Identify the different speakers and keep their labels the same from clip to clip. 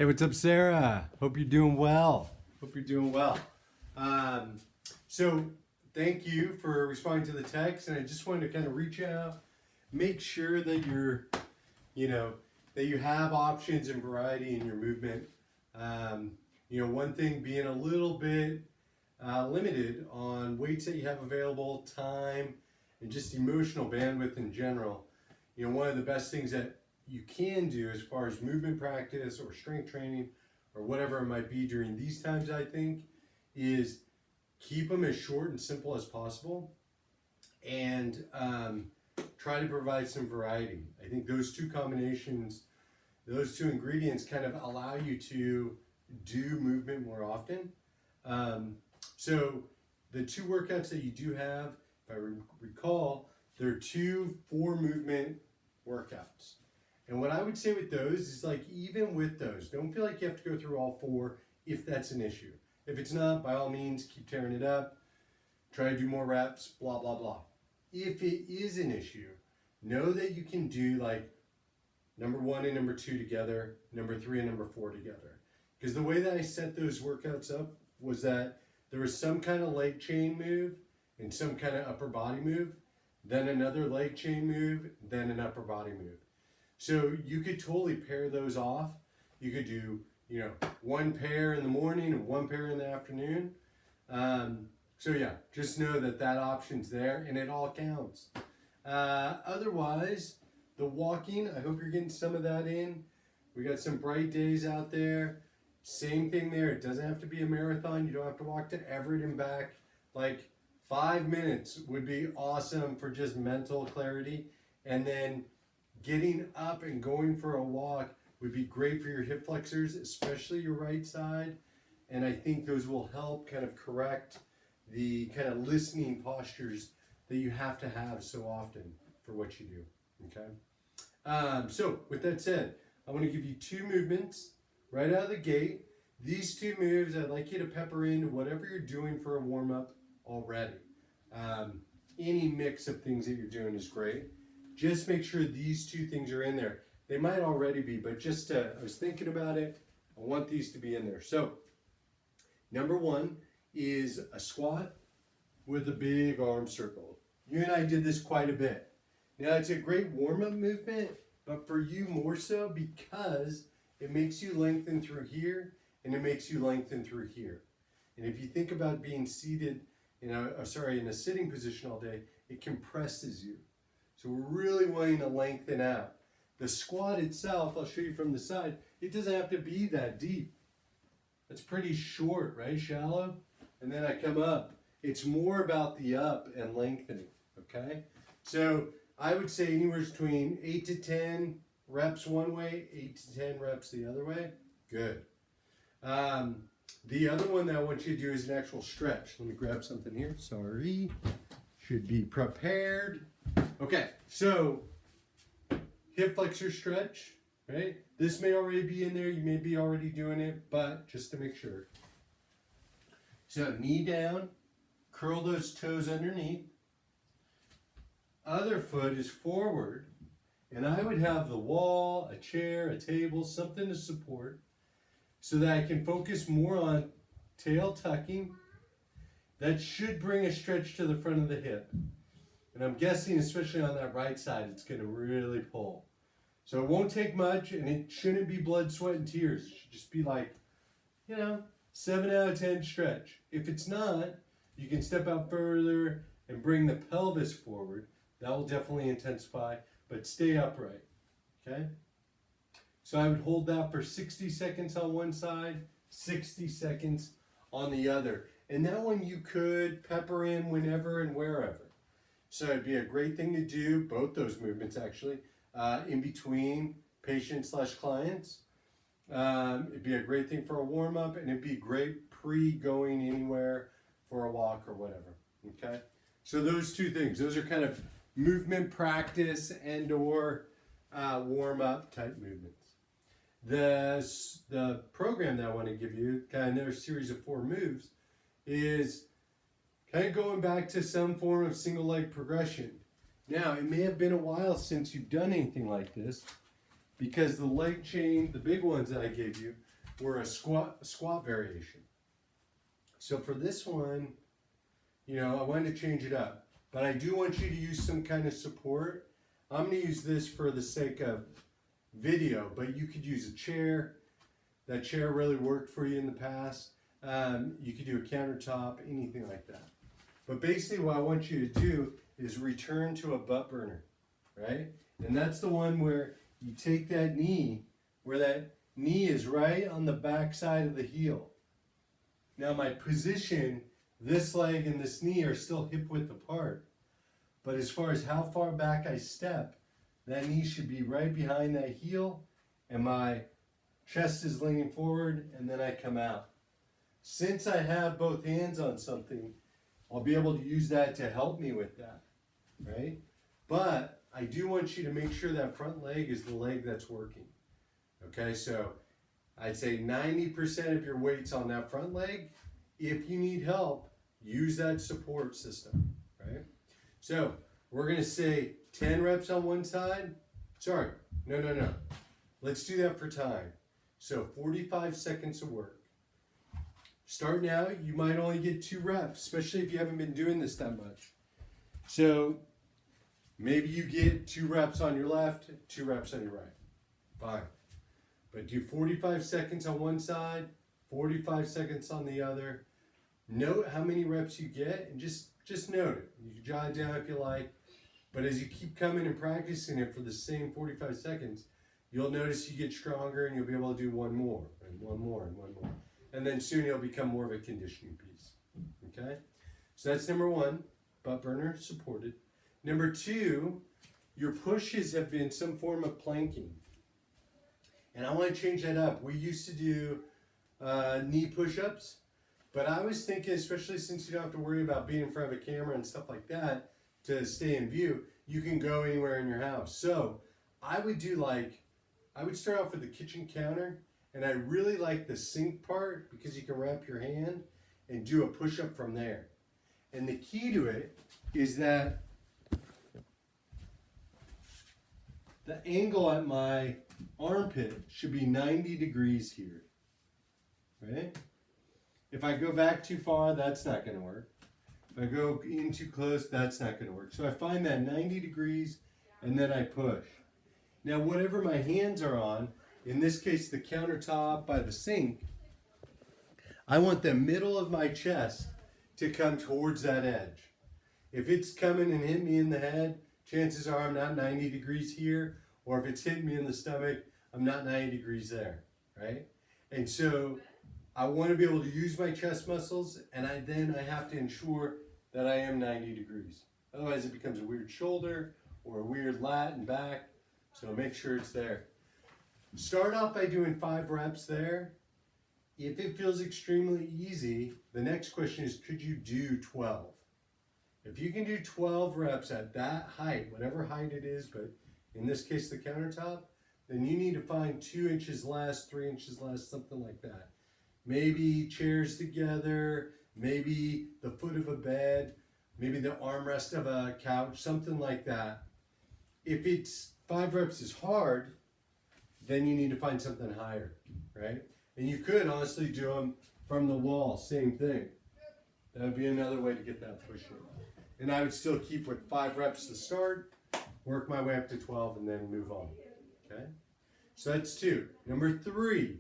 Speaker 1: Hey, what's up, Sarah? Hope you're doing well. Hope you're doing well. So thank you for responding to the text, and I just wanted to kind of reach out, make sure that that you have options and variety in your movement. One thing being a little bit limited on weights that you have available, time, and just emotional bandwidth in general. One of the best things that you can do as far as movement practice or strength training or whatever it might be during these times, I think, is keep them as short and simple as possible and try to provide some variety. I think those two combinations, those two ingredients kind of allow you to do movement more often. So the two workouts that you do have, if I recall, they're 2 4-movement workouts. And what I would say with those is, like, even with those, don't feel like you have to go through all 4 if that's an issue. If it's not, by all means, keep tearing it up. Try to do more reps, blah, blah, blah. If it is an issue, know that you can do, like, number 1 and number 2 together, number 3 and number 4 together. Because the way that I set those workouts up was that there was some kind of leg chain move and some kind of upper body move, then another leg chain move, then an upper body move. So you could totally pair those off. You could do, 1 pair in the morning and 1 pair in the afternoon. So yeah, just know that that option's there and it all counts. Otherwise, the walking, I hope you're getting some of that in. We got some bright days out there. Same thing there. It doesn't have to be a marathon. You don't have to walk to Everett and back. Like 5 minutes would be awesome for just mental clarity. And then getting up and going for a walk would be great for your hip flexors, especially your right side. And I think those will help kind of correct the kind of listening postures that you have to have so often for what you do. Okay? So with that said, I want to give you 2 movements right out of the gate. These 2 moves, I'd like you to pepper into whatever you're doing for a warm-up already. Any mix of things that you're doing is great. Just make sure these 2 things are in there. They might already be, but I was thinking about it. I want these to be in there. So, number 1 is a squat with a big arm circle. You and I did this quite a bit. Now, it's a great warm-up movement, but for you more so because it makes you lengthen through here and it makes you lengthen through here. And if you think about being seated, in a sitting position all day, it compresses you. So we're really wanting to lengthen out. The squat itself, I'll show you from the side, it doesn't have to be that deep. It's pretty short, right? Shallow. And then I come up. It's more about the up and lengthening, okay? So I would say anywhere between 8 to 10 reps one way, 8 to 10 reps the other way. Good. The other one that I want you to do is an actual stretch. Let me grab something here. Sorry. Should be prepared. Okay, so hip flexor stretch, right? This may already be in there. You may be already doing it, but just to make sure. So knee down, curl those toes underneath. Other foot is forward, and I would have the wall, a chair, a table, something to support so that I can focus more on tail tucking. That should bring a stretch to the front of the hip. And I'm guessing, especially on that right side, it's going to really pull. So it won't take much, and it shouldn't be blood, sweat, and tears. It should just be like, 7 out of 10 stretch. If it's not, you can step out further and bring the pelvis forward. That will definitely intensify, but stay upright, okay? So I would hold that for 60 seconds on one side, 60 seconds on the other. And that one you could pepper in whenever and wherever. So it'd be a great thing to do, both those movements actually, in between patient/clients. It'd be a great thing for a warm-up, and it'd be great pre-going anywhere for a walk or whatever, okay? So those 2 things, those are kind of movement practice and or warm-up type movements. The program that I want to give you, kind of another series of 4 moves, is kind of going back to some form of single leg progression. Now, it may have been a while since you've done anything like this, because the leg chain, the big ones that I gave you, were a squat variation. So for this one, you know, I wanted to change it up, but I do want you to use some kind of support. I'm going to use this for the sake of video, but you could use a chair. That chair really worked for you in the past. You could do a countertop, anything like that. But basically what I want you to do is return to a butt burner, right? And that's the one where you take that knee, where that knee is right on the back side of the heel. Now my position, this leg and this knee are still hip width apart. But as far as how far back I step, that knee should be right behind that heel, and my chest is leaning forward, and then I come out. Since I have both hands on something, I'll be able to use that to help me with that, right? But I do want you to make sure that front leg is the leg that's working. Okay, so I'd say 90% of your weight's on that front leg. If you need help, use that support system, right? So we're gonna say 10 reps on one side. Sorry, no. Let's do that for time. So 45 seconds of work. Start now, you might only get 2 reps, especially if you haven't been doing this that much. So maybe you get 2 reps on your left, 2 reps on your right. Fine. But do 45 seconds on one side, 45 seconds on the other. Note how many reps you get and just note it. You can jot it down if you like. But as you keep coming and practicing it for the same 45 seconds, you'll notice you get stronger and you'll be able to do one more and one more and one more. And then soon it'll become more of a conditioning piece. Okay? So that's number 1, butt burner supported. Number 2, your pushes have been some form of planking. And I want to change that up. We used to do knee push-ups, but I was thinking, especially since you don't have to worry about being in front of a camera and stuff like that to stay in view, you can go anywhere in your house. So I would start off with the kitchen counter, and I really like the sink part because you can wrap your hand and do a push-up from there. And the key to it is that the angle at my armpit should be 90 degrees here, right? If I go back too far, that's not going to work. If I go in too close, that's not going to work. So I find that 90 degrees, and then I push. Now, whatever my hands are on, in this case, the countertop by the sink, I want the middle of my chest to come towards that edge. If it's coming and hitting me in the head, chances are I'm not 90 degrees here, or if it's hitting me in the stomach, I'm not 90 degrees there, right? And so I want to be able to use my chest muscles, and then I have to ensure that I am 90 degrees. Otherwise it becomes a weird shoulder or a weird lat and back, so make sure it's there. Start off by doing 5 reps there. If it feels extremely easy, the next question is, could you do 12? If you can do 12 reps at that height, whatever height it is, but in this case the countertop, then you need to find 2 inches less, 3 inches less, something like that. Maybe chairs together, maybe the foot of a bed, maybe the armrest of a couch, something like that. If it's 5 reps is hard, then you need to find something higher, right? And you could honestly do them from the wall, same thing. That would be another way to get that push in. And I would still keep with 5 reps to start, work my way up to 12, and then move on, okay? So that's 2. Number 3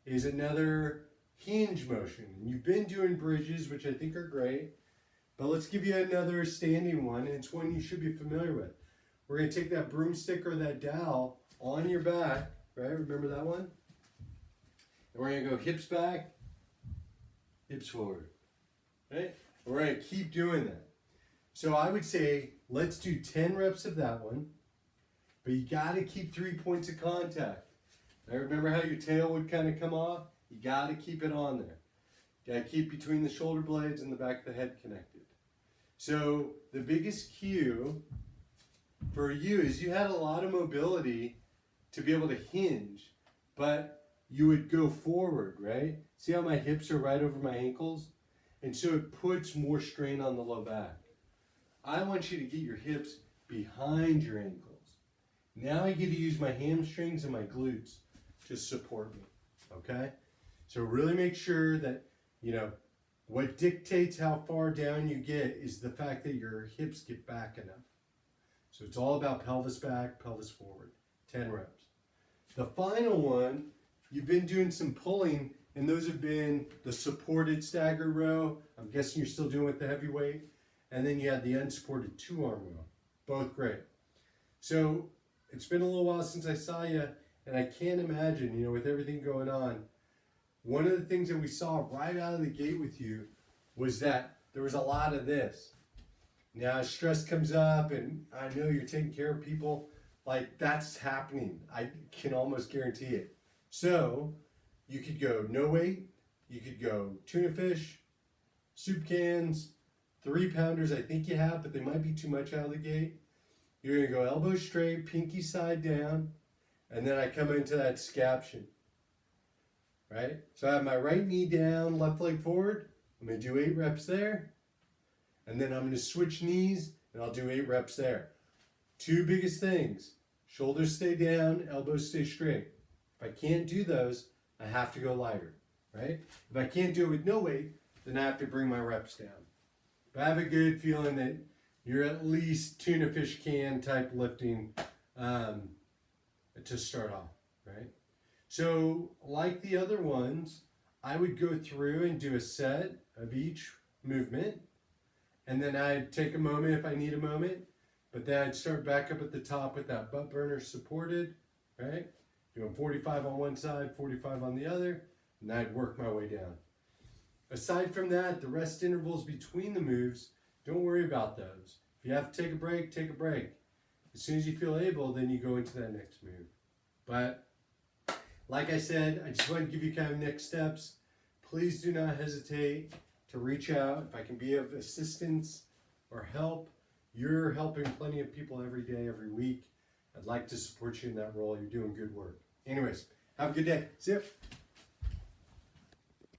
Speaker 1: is another hinge motion. You've been doing bridges, which I think are great, but let's give you another standing one, and it's one you should be familiar with. We're going to take that broomstick or that dowel on your back, right? Remember that one? And we're going to go hips back, hips forward, right? And we're going to keep doing that. So I would say, let's do 10 reps of that one, but you got to keep 3 points of contact. Now remember how your tail would kind of come off? You got to keep it on there. You got to keep between the shoulder blades and the back of the head connected. So the biggest cue for you is you had a lot of mobility to be able to hinge, but you would go forward, right? See how my hips are right over my ankles? And so it puts more strain on the low back. I want you to get your hips behind your ankles. Now I get to use my hamstrings and my glutes to support me, okay? So really make sure that, you know, what dictates how far down you get is the fact that your hips get back enough. So it's all about pelvis back, pelvis forward, 10 reps. The final one, you've been doing some pulling, and those have been the supported stagger row. I'm guessing you're still doing with the heavy weight. And then you had the unsupported 2-arm row. Both great. So it's been a little while since I saw you, and I can't imagine, you know, with everything going on, one of the things that we saw right out of the gate with you was that there was a lot of this. Now, as stress comes up, and I know you're taking care of people, like that's happening. I can almost guarantee it. So you could go no weight, you could go tuna fish, soup cans, 3-pounders I think you have, but they might be too much out of the gate. You're gonna go elbow straight, pinky side down, and then I come into that scaption. Right? So I have my right knee down, left leg forward. I'm going to do 8 reps there. And then I'm going to switch knees and I'll do 8 reps there. 2 biggest things. Shoulders stay down, elbows stay straight. If I can't do those, I have to go lighter. Right? If I can't do it with no weight, then I have to bring my reps down. But I have a good feeling that you're at least tuna fish can type lifting to start off. Right? So, like the other ones, I would go through and do a set of each movement, and then I'd take a moment if I need a moment, but then I'd start back up at the top with that butt burner supported, right? Doing 45 on one side, 45 on the other, and I'd work my way down. Aside from that, the rest intervals between the moves, don't worry about those. If you have to take a break, take a break. As soon as you feel able, then you go into that next move. But like I said, I just want to give you kind of next steps. Please do not hesitate to reach out if I can be of assistance or help. You're helping plenty of people every day, every week. I'd like to support you in that role. You're doing good work. Anyways, have a good day. See ya.